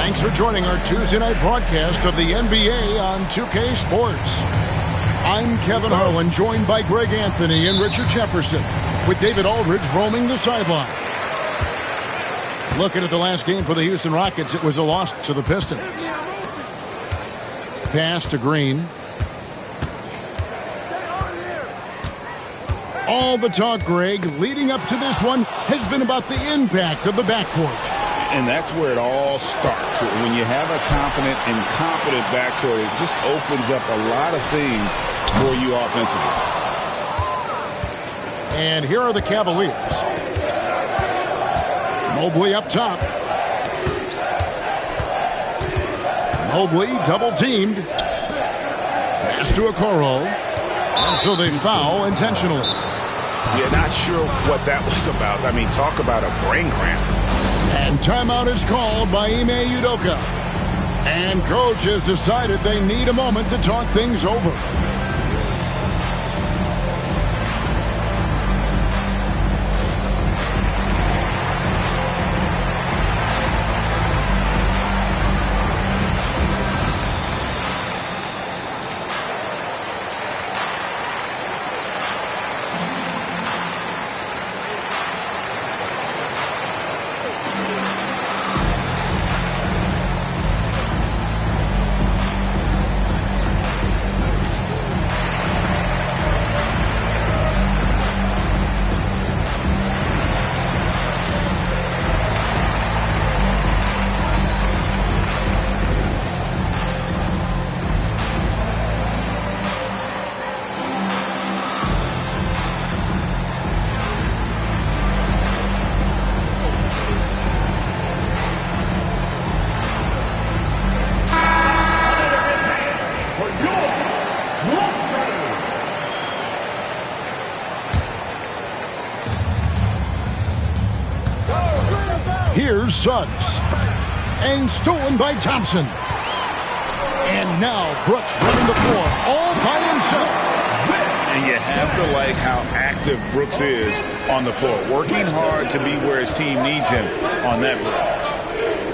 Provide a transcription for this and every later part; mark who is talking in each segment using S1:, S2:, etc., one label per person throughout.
S1: Thanks for joining our Tuesday night broadcast of the NBA on 2K Sports. I'm Kevin Harlan, joined by Greg Anthony and Richard Jefferson, with David Aldridge roaming the sideline. Looking at the last game for the Houston Rockets, it was a loss to the Pistons. Pass to Green. All the talk, Greg, leading up to this one has been about the impact of the backcourt.
S2: And that's where it all starts. When you have a confident and competent backcourt, it just opens up a lot of things for you offensively.
S1: And here are the Cavaliers. Mobley up top. Mobley double-teamed. Pass to Okoro. And so they foul intentionally.
S2: Yeah, not sure what that was about. I mean, talk about a brain cramp.
S1: And timeout is called by Ime Udoka. And coach has decided they need a moment to talk things over. Here's Suggs. And stolen by Thompson. And now Brooks running the floor all by himself.
S2: And you have to like how active Brooks is on the floor. Working hard to be where his team needs him on that break.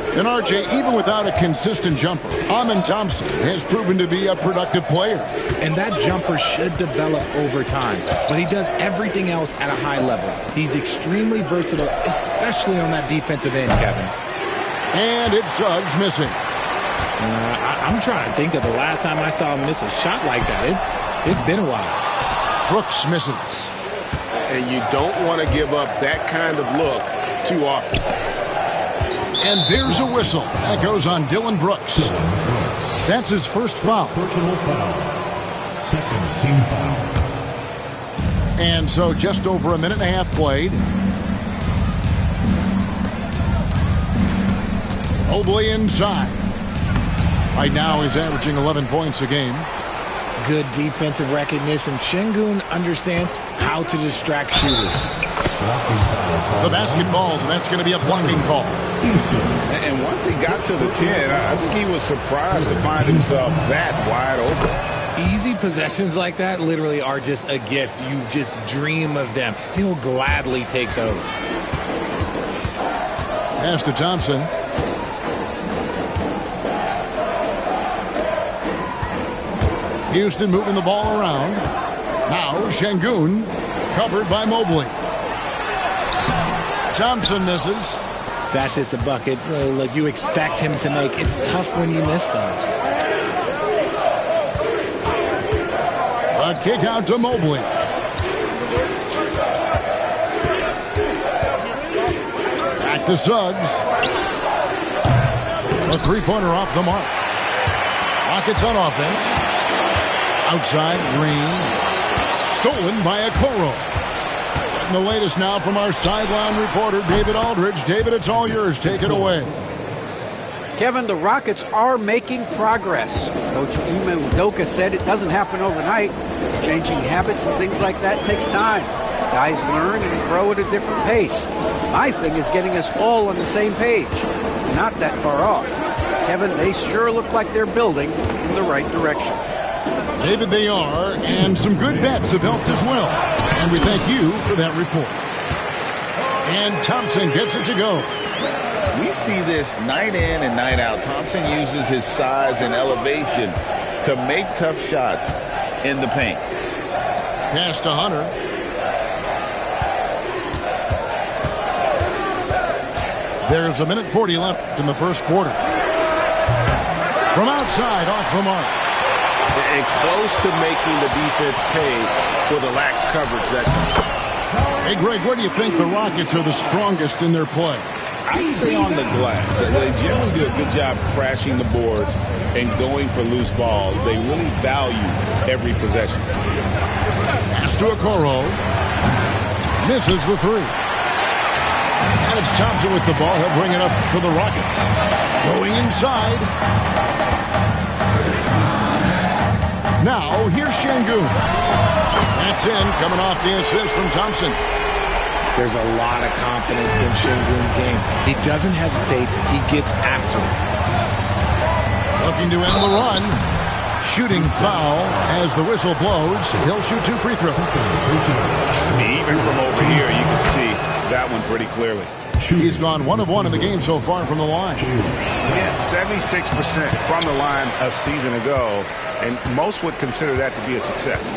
S1: And RJ, even without a consistent jumper, Amen Thompson has proven to be a productive player.
S3: And that jumper should develop over time. But he does everything else at a high level. He's extremely versatile, especially on that defensive end, Kevin.
S1: And it's Suggs missing.
S3: I'm trying to think of the last time I saw him miss a shot like that. It's been a while.
S1: Brooks misses.
S2: And you don't want to give up that kind of look too often.
S1: And there's a whistle. That goes on Dillon Brooks. That's his first foul.
S4: Personal foul. Second team foul.
S1: And so just over a minute and a half played. Mobley inside. Right now he's averaging 11 points a game.
S3: Good defensive recognition. Şengün understands how to distract shooters.
S1: The basket falls, and that's going to be a blocking call.
S2: And once he got to the 10, I think he was surprised to find himself that wide open.
S3: Easy possessions like that literally are just a gift. You just dream of them. He'll gladly take those.
S1: Pass to Thompson. Houston moving the ball around. Now Şengün covered by Mobley. Thompson misses.
S3: That's just a bucket like you expect him to make. It's tough when you miss those.
S1: A kick out to Mobley. Back to Suggs. A three-pointer off the mark. Rockets on offense. Outside, Green. Stolen by Okoro. And the latest now from our sideline reporter, David Aldridge. David, it's all yours. Take it away.
S5: Kevin, the Rockets are making progress. Coach Ime Udoka said it doesn't happen overnight. Changing habits and things like that takes time. Guys learn and grow at a different pace. My thing is getting us all on the same page. We're not that far off. Kevin, they sure look like they're building in the right direction.
S1: David, they are, and some good vets have helped as well. And we thank you for that report. And Thompson gets it to go.
S2: We see this night in and night out. Thompson uses his size and elevation to make tough shots in the paint.
S1: Pass to Hunter. There's 1:40 left in the first quarter. From outside, off the mark.
S2: And close to making the defense pay for the lax coverage that time.
S1: Hey, Greg, where do you think the Rockets are the strongest in their play?
S2: I'd say on the glass. They generally do a good job crashing the boards and going for loose balls. They really value every possession.
S1: Pass to Okoro. Misses the three. And it's Thompson with the ball. He'll bring it up for the Rockets. Going inside. Now, here's Şengün. That's in, coming off the assist from Thompson.
S3: There's a lot of confidence in Şengün's game. He doesn't hesitate. He gets after it.
S1: Looking to end the run. Shooting foul as the whistle blows. He'll shoot 2 free throws.
S2: Even from over here, you can see that one pretty clearly.
S1: He's gone 1 of 1 in the game so far from the line.
S2: Yeah, 76% from the line a season ago, and most would consider that to be a success.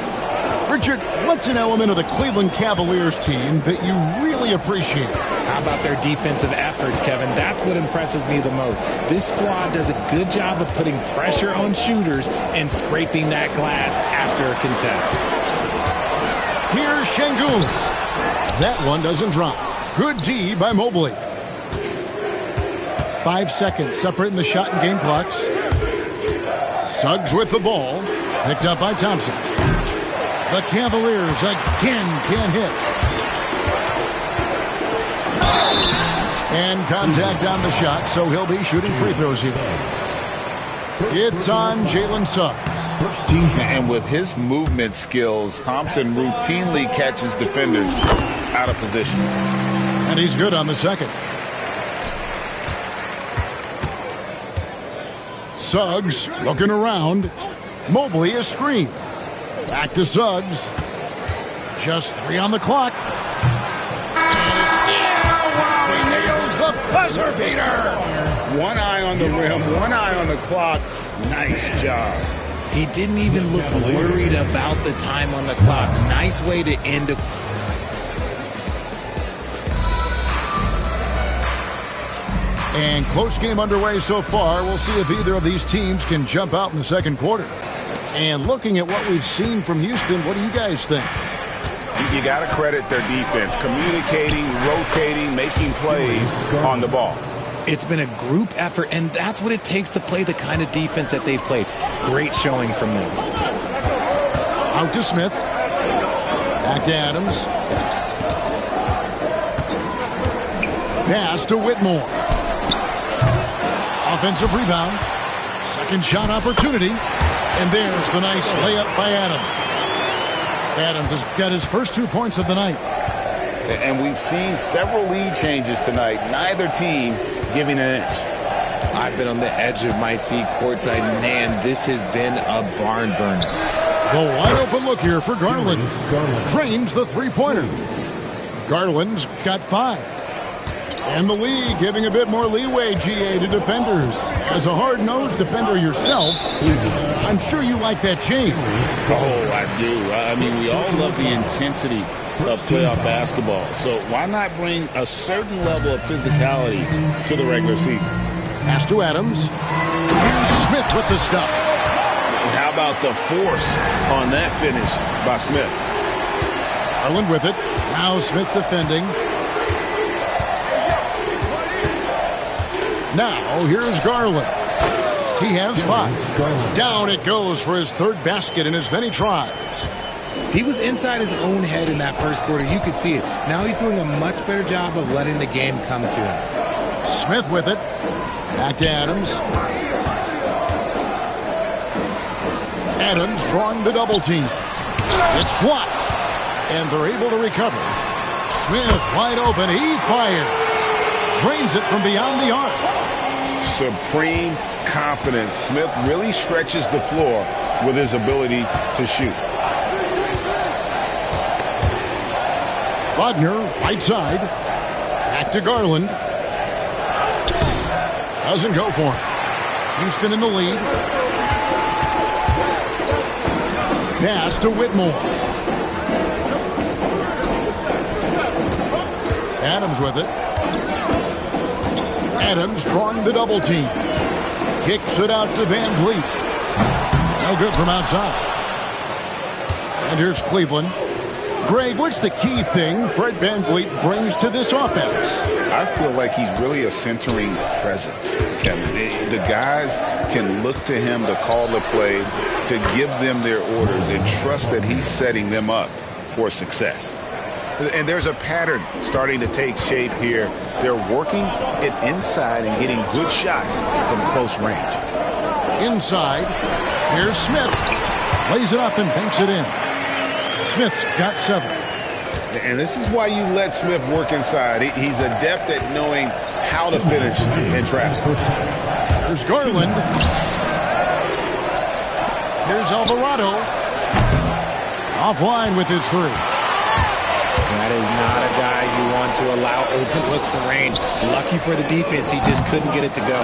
S1: Richard, what's an element of the Cleveland Cavaliers team that you really appreciate?
S3: How about their defensive efforts, Kevin? That's what impresses me the most. This squad does a good job of putting pressure on shooters and scraping that glass after a contest.
S1: Here's Şengün. That one doesn't drop. Good D by Mobley. 5 seconds separating the shot and game clocks. Suggs with the ball. Picked up by Thompson. The Cavaliers again can't hit. And contact on the shot, so he'll be shooting free throws here. It's on Jalen Suggs.
S2: And with his movement skills, Thompson routinely catches defenders out of position.
S1: And he's good on the second. Suggs looking around. Mobley a screen. Back to Suggs. Just 3 on the clock. And it's wow, he nails the buzzer beater.
S2: One eye on the rim, one eye on the clock. Nice job.
S3: He didn't even look worried about the time on the clock. Nice way to end a...
S1: And close game underway so far. We'll see if either of these teams can jump out in the second quarter. And looking at what we've seen from Houston, what do you guys think?
S2: You got to credit their defense, communicating, rotating, making plays on the ball.
S3: It's been a group effort, and that's what it takes to play the kind of defense that they've played. Great showing from them.
S1: Out to Smith. Back to Adams. Pass to Whitmore. Offensive rebound. Second shot opportunity. And there's the nice layup by Adams. Adams has got his first 2 points of the night.
S2: And we've seen several lead changes tonight. Neither team giving an inch.
S3: I've been on the edge of my seat courtside. Man, this has been a barn burner.
S1: The wide open look here for Garland. Drains the three-pointer. Garland's got 5. And the league giving a bit more leeway, GA, to defenders. As a hard-nosed defender yourself, I'm sure you like that change.
S2: Oh, I do. I mean, we all love the intensity of playoff basketball. So why not bring a certain level of physicality to the regular season?
S1: Pass to Adams. And Smith with the stuff.
S2: And how about the force on that finish by Smith?
S1: Garland with it. Now Smith defending. Now here's Garland. He has 5. Down it goes for his 3rd basket in as many tries.
S3: He was inside his own head in that first quarter. You could see it. Now he's doing a much better job of letting the game come to him.
S1: Smith with it. Back to Adams. Adams drawing the double team. It's blocked. And they're able to recover. Smith wide open. He fires. Drains it from beyond the arc.
S2: Supreme confidence. Smith really stretches the floor with his ability to shoot.
S1: Wagner, right side. Back to Garland. Doesn't go for it. Houston in the lead. Pass to Whitmore. Adams with it. Adams drawing the double team. Kicks it out to Van Vliet. No good from outside. And here's Cleveland. Greg, what's the key thing Fred Van Vliet brings to this offense?
S2: I feel like he's really a centering presence, Kevin. The guys can look to him to call the play, to give them their orders, and trust that he's setting them up for success. And there's a pattern starting to take shape here. They're working it inside and getting good shots from close range. Inside,
S1: here's Smith. Lays it up and banks it in. Smith's got 7.
S2: And this is why you let Smith work inside. He's adept at knowing how to finish in traffic.
S1: There's Garland. Here's Alvarado. Offline with his 3.
S3: That is not a guy you want to allow open looks from range. Lucky for the defense, he just couldn't get it to go.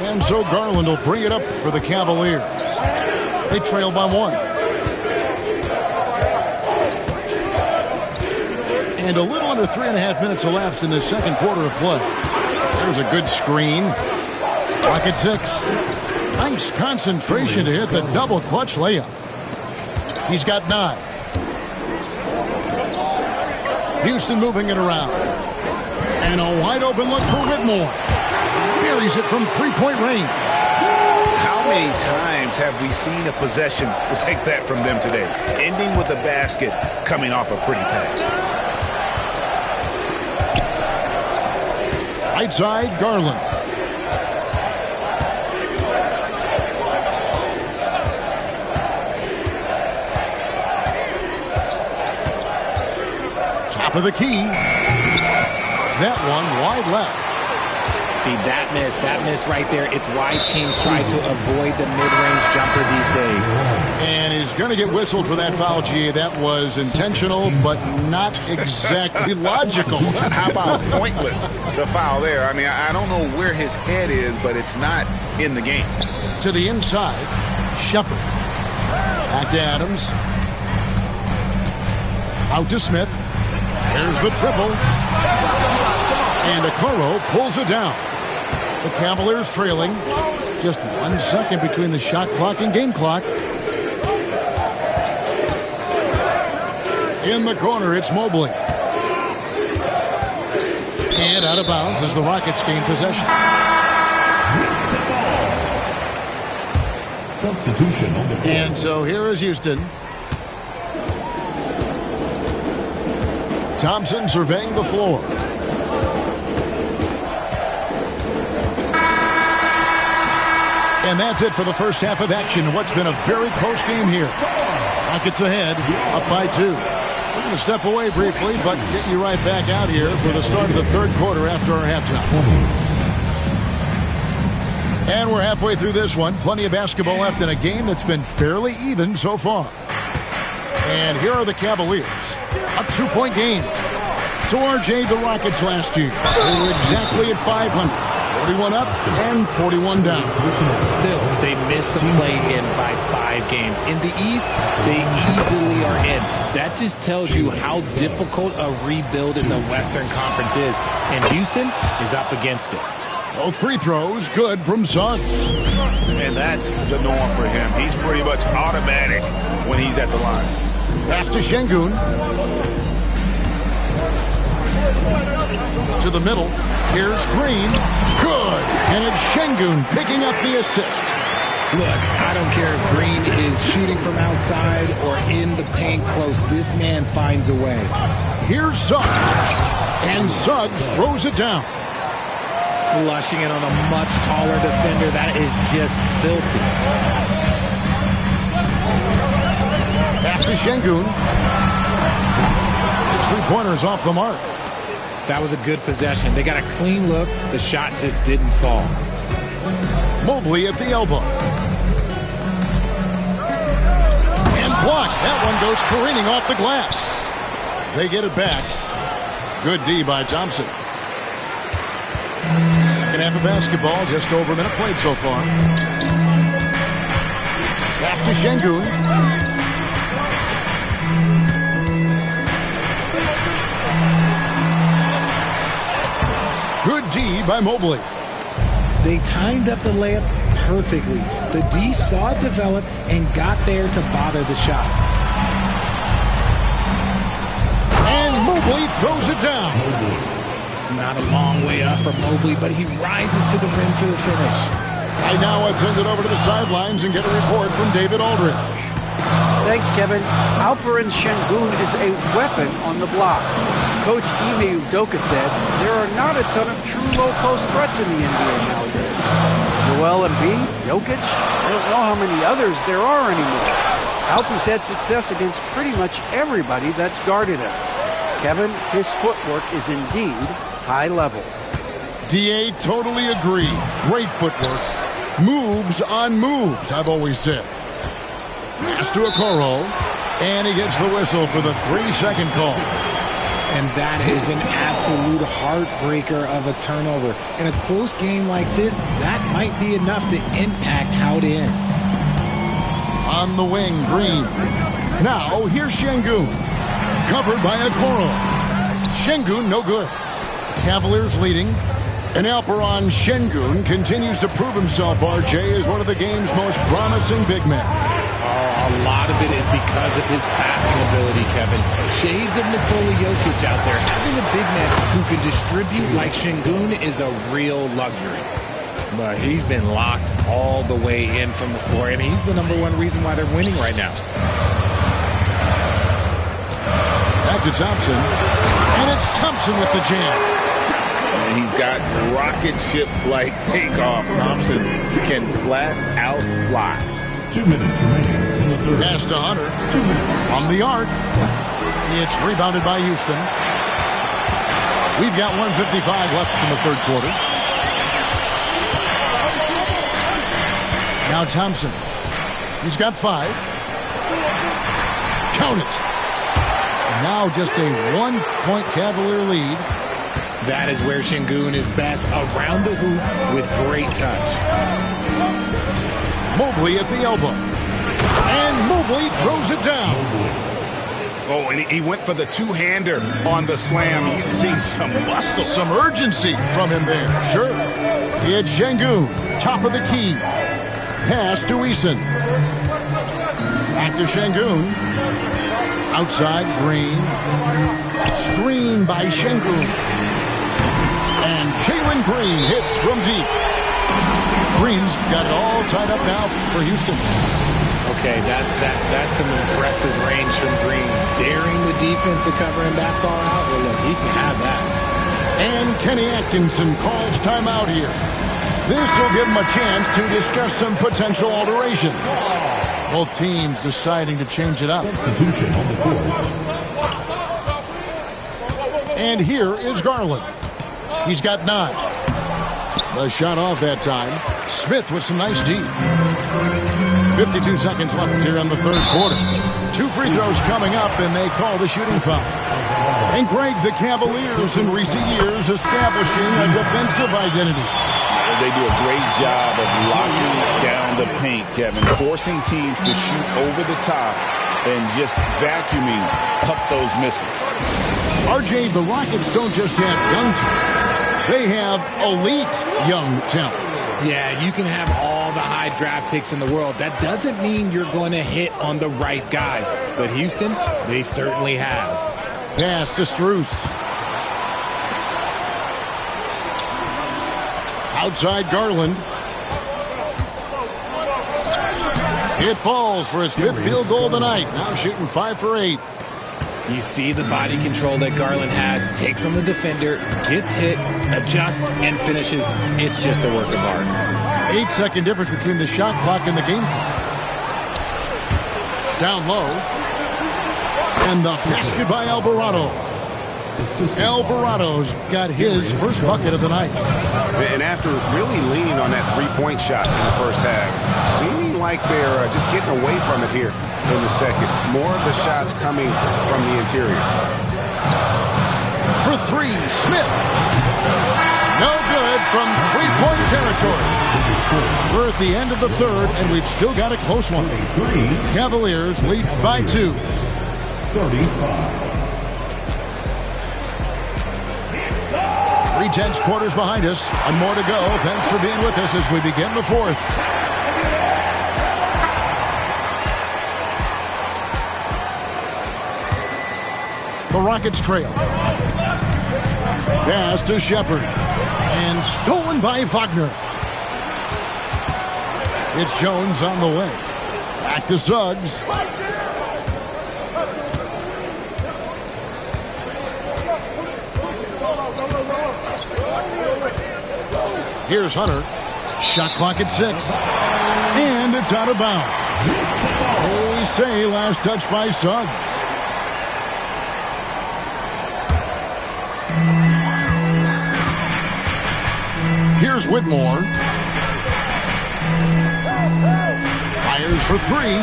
S1: And so Garland will bring it up for the Cavaliers. They trail by 1. And a little under 3.5 minutes elapsed in the second quarter of play. There's a good screen. Clock at 6. Nice concentration to hit the double clutch layup. He's got 9. Houston moving it around. And a wide open look for Whitmore. Buries it from 3-point range.
S2: How many times have we seen a possession like that from them today? Ending with a basket coming off a pretty pass.
S1: Right side, Garland. Top of the key. That one wide left.
S3: See, that miss right there, it's why teams try to avoid the mid-range jumper these days.
S1: And he's going to get whistled for that foul, G. That was intentional, but not exactly logical.
S2: How about pointless to foul there? I mean, I don't know where his head is, but it's not in the game.
S1: To the inside, Shepard. Back to Adams. Out to Smith. There's the triple. And Okoro pulls it down. The Cavaliers trailing. Just 1 second between the shot clock and game clock. In the corner, it's Mobley. And out of bounds as the Rockets gain possession.
S4: Substitution on the court.
S1: And so here is Houston. Thompson surveying the floor. And that's it for the first half of action. What's been a very close game here. Rockets ahead, up by 2. We're going to step away briefly, but get you right back out here for the start of the third quarter after our halftime. And we're halfway through this one. Plenty of basketball left in a game that's been fairly even so far. And here are the Cavaliers. A 2-point game. So, RJ, the Rockets last year, they were exactly at 500. 41 up and 41 down.
S3: Still, they missed the play-in by 5 games. In the East, they easily are in. That just tells you how difficult a rebuild in the Western Conference is. And Houston is up against it.
S1: Both free throws good from Suggs.
S2: And that's the norm for him. He's pretty much automatic when he's at the line.
S1: Pass to Şengün. To the middle. Here's Green. Good. And it's Şengün picking up the assist.
S3: Look, I don't care if Green is shooting from outside or in the paint close. This man finds a way.
S1: Here's Suggs. And Suggs throws it down.
S3: Flushing it on a much taller defender. That is just filthy.
S1: Pass to Şengün. His three-pointer's off the mark.
S3: That was a good possession. They got a clean look. The shot just didn't fall.
S1: Mobley at the elbow. And blocked. That one goes careening off the glass. They get it back. Good D by Thompson. Second half of basketball, just over a minute played so far. Pass to Şengün. Good D by Mobley.
S3: They timed up the layup perfectly. The D saw it develop and got there to bother the shot.
S1: And Mobley throws it down.
S3: Not a long way up for Mobley, but he rises to the rim for the finish.
S1: Right now, let's send it over to the sidelines and get a report from David Aldridge.
S5: Thanks, Kevin. Alperen Şengün is a weapon on the block. Coach Ime Udoka said there are not a ton of true low-post threats in the NBA nowadays. Joel Embiid, Jokic, I don't know how many others there are anymore. Alpie's had success against pretty much everybody that's guarded him. Kevin, his footwork is indeed high level.
S1: DA, totally agree. Great footwork. Moves on moves, I've always said. Pass to Okoro, and he gets the whistle for the 3-second call.
S3: And that is an absolute heartbreaker of a turnover. In a close game like this, that might be enough to impact how it ends.
S1: On the wing, Green. Now, here's Şengün. Covered by Okoro. Şengün, no good. Cavaliers leading. And Alperen Şengün continues to prove himself, RJ, as one of the game's most promising big men.
S3: A lot of it is because of his passing ability, Kevin. Shades of Nikola Jokic out there. Having a big man who can distribute like Şengün is a real luxury. But he's been locked all the way in from the floor, and he's the #1 reason why they're winning right now.
S1: Back to Thompson. And it's Thompson with the jam.
S2: And he's got rocket ship-like takeoff. Thompson can flat out fly.
S4: 2 minutes remaining in the third.
S1: Pass to Hunter. From the arc. It's rebounded by Houston. We've got 1:55 left in the third quarter. Now Thompson. He's got 5. Count it. Now just a 1-point Cavalier lead.
S3: That is where Şengün is best, around the hoop with great touch.
S1: Mobley at the elbow. And Mobley throws it down.
S2: Oh, and he went for the two-hander on the slam, using some muscle.
S1: Some urgency from him there. Sure. It's Şengün, top of the key. Pass to Eason. Back to Şengün. Outside, Green. Screen by Şengün. And Jalen Green hits from deep. Green's got it all tied up now for Houston.
S3: Okay, that's some impressive range from Green. Daring the defense to cover him that far out. Well, look, he can have that.
S1: And Kenny Atkinson calls timeout here. This will give him a chance to discuss some potential alterations. Both teams deciding to change it up.
S4: Substitution on the court.
S1: And here is Garland. He's got 9. The shot off that time. Smith with some nice D. 52 seconds left here in the third quarter. 2 free throws coming up, and they call the shooting foul. And Greg, the Cavaliers in recent years establishing a defensive identity.
S2: They do a great job of locking down the paint, Kevin, forcing teams to shoot over the top and just vacuuming up those misses.
S1: RJ, the Rockets don't just have young talent. They have elite young talent.
S3: Yeah, you can have all the high draft picks in the world. That doesn't mean you're going to hit on the right guys. But Houston, they certainly have.
S1: Pass to Strus. Outside Garland. It falls for his 5th field goal of the night. Now shooting 5 for 8.
S3: You see the body control that Garland has. Takes on the defender, gets hit, adjusts, and finishes. It's just a work of art.
S1: 8-second difference between the shot clock and the game clock. Down low. And the basket by Alvarado. Alvarado's got his first bucket of the night.
S6: And after really leaning on that three-point shot in the first half, seeming like they're just getting away from it here in the second. More of the shots coming from the interior.
S1: For 3, Smith. No good. from three-point territory. We're at the end of the third, and we've still got a close one. Cavaliers lead by 2.
S4: 35.
S1: 3/10 quarters behind us. One more to go. Thanks for being with us as we begin the fourth. The Rockets trail. Pass to Shepard. And stolen by Wagner. It's Jones on the way. Back to Suggs. Here's Hunter. Shot clock at 6. And it's out of bounds. They say last touch by Suggs. Here's Whitmore. Fires for 3.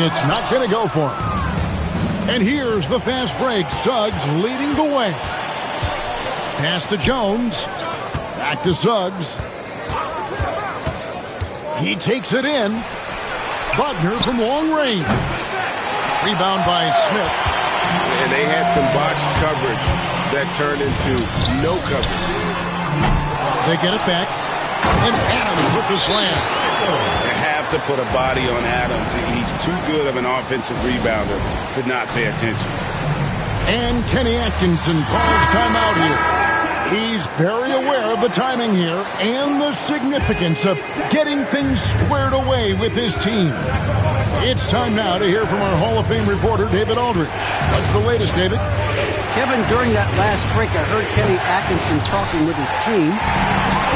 S1: It's not going to go for him. And here's the fast break. Suggs leading the way. Pass to Jones. Back to Suggs. He takes it in. Wagner from long range. Rebound by Smith.
S6: And they had some botched coverage that turned into no coverage.
S1: They get it back. And Adams with the slam.
S6: They have to put a body on Adams. He's too good of an offensive rebounder to not pay attention.
S1: And Kenny Atkinson calls timeout here. He's very aware of the timing here and the significance of getting things squared away with his team. It's time now to hear from our Hall of Fame reporter, David Aldridge. What's the latest, David?
S5: Kevin, during that last break, I heard Kenny Atkinson talking with his team.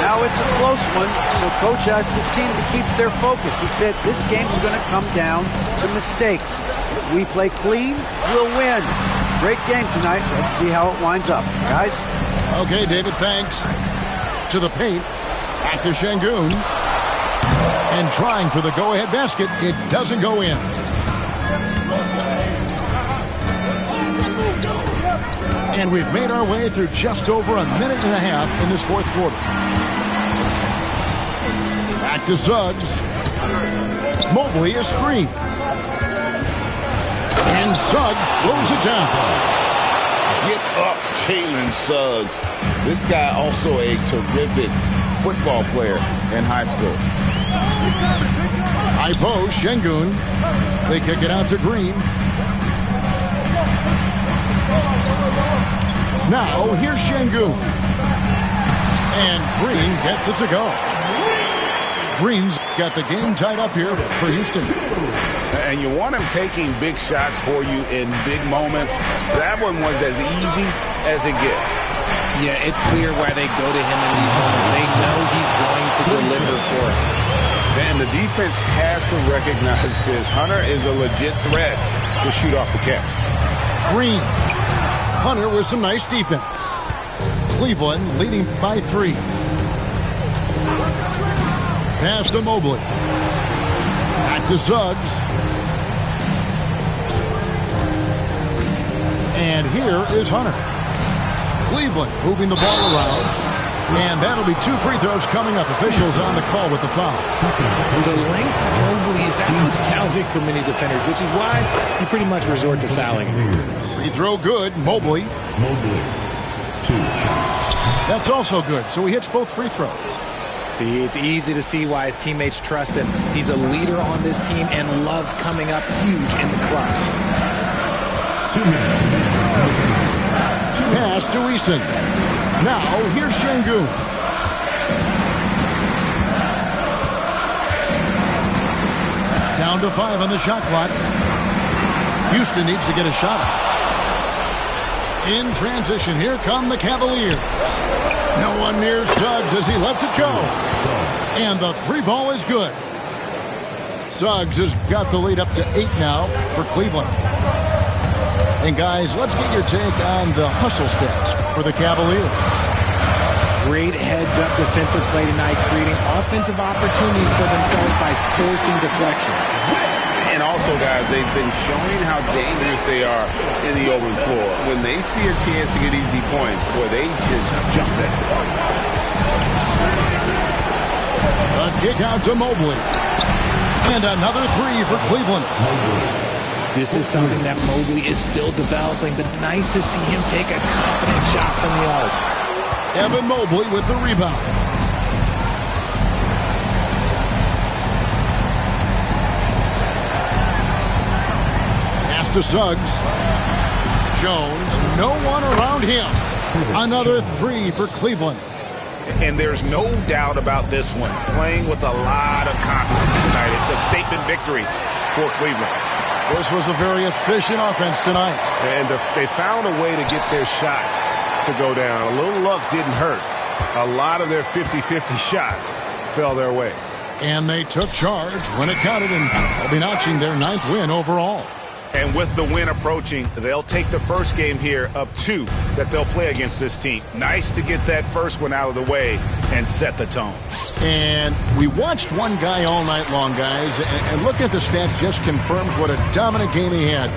S5: Now it's a close one, so Coach asked his team to keep their focus. He said this game's going to come down to mistakes. If we play clean, we'll win. Great game tonight. Let's see how it winds up. Guys?
S1: Okay, David, thanks. To the paint. Back to Şengün. And trying for the go-ahead basket. It doesn't go in. And we've made our way through just over a minute and a half in this fourth quarter. Back to Suggs. Mobley is screened. And Suggs throws it down.
S2: Get up, Jalen Suggs. This guy also a terrific football player in high school.
S1: High post, Şengün. They kick it out to Green. Now, here's Şengün. And Green gets it to go. Green's got the game tied up here for Houston.
S2: And you want him taking big shots for you in big moments. That one was as easy as it gets.
S3: Yeah, it's clear why they go to him in these moments. They know he's going to deliver for him.
S2: And the defense has to recognize this. Hunter is a legit threat to shoot off the catch.
S1: Green. Hunter with some nice defense. Cleveland leading by 3. Pass to Mobley. Back to Suggs. And here is Hunter. Cleveland moving the ball around. And that'll be 2 free throws coming up. Officials on the call with the foul.
S3: The length of Mobley is that much challenging for many defenders, which is why you pretty much resort to fouling.
S1: Free throw good. Mobley.
S4: 2 shots.
S1: That's also good. So he hits both free throws.
S3: See, it's easy to see why his teammates trust him. He's a leader on this team and loves coming up huge in the clutch.
S4: 2 minutes.
S1: Pass to Eason. Now, here's Şengün. Down to 5 on the shot clock. Houston needs to get a shot up. In transition, here come the Cavaliers. No one near Suggs as he lets it go. And the 3 ball is good. Suggs has got the lead up to 8 now for Cleveland. And guys, let's get your take on the hustle stats for the Cavaliers.
S3: Great heads-up defensive play tonight, creating offensive opportunities for themselves by forcing deflections.
S2: And also, guys, they've been showing how dangerous they are in the open floor. When they see a chance to get easy points, boy, they just jump it.
S1: Kick out to Mobley. And another three for Cleveland.
S3: This is something that Mobley is still developing, but nice to see him take a confident shot from the arc.
S1: Evan Mobley with the rebound. Pass to Suggs. Jones, no one around him. Another three for Cleveland.
S2: And there's no doubt about this one. Playing with a lot of confidence tonight. It's a statement victory for Cleveland.
S1: This was a very efficient offense tonight.
S6: And they found a way to get their shots to go down. A little luck didn't hurt. A lot of their 50-50 shots fell their way.
S1: And they took charge when it counted, and they'll be notching their 9th win overall.
S2: And with the win approaching, they'll take the first game here of 2 that they'll play against this team. Nice to get that first one out of the way and set the tone.
S1: And we watched one guy all night long, guys, and looking at the stats just confirms what a dominant game he had.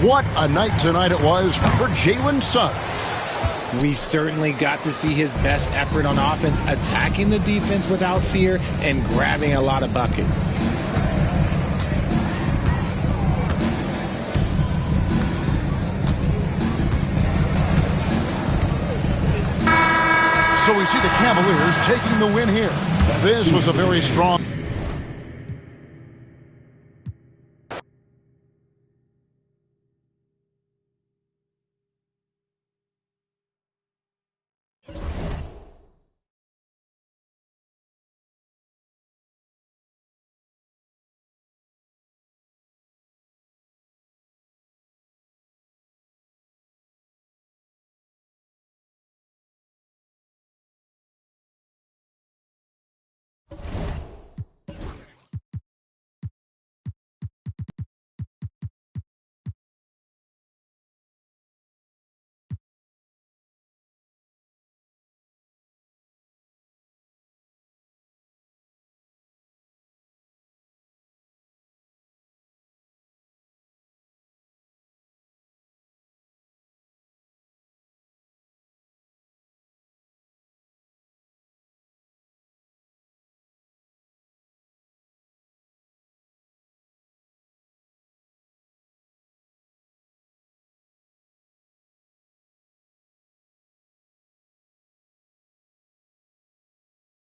S1: What a night tonight it was for Jalen Suggs.
S3: We certainly got to see his best effort on offense, attacking the defense without fear and grabbing a lot of buckets.
S1: So we see the Cavaliers taking the win here. This was a very strong...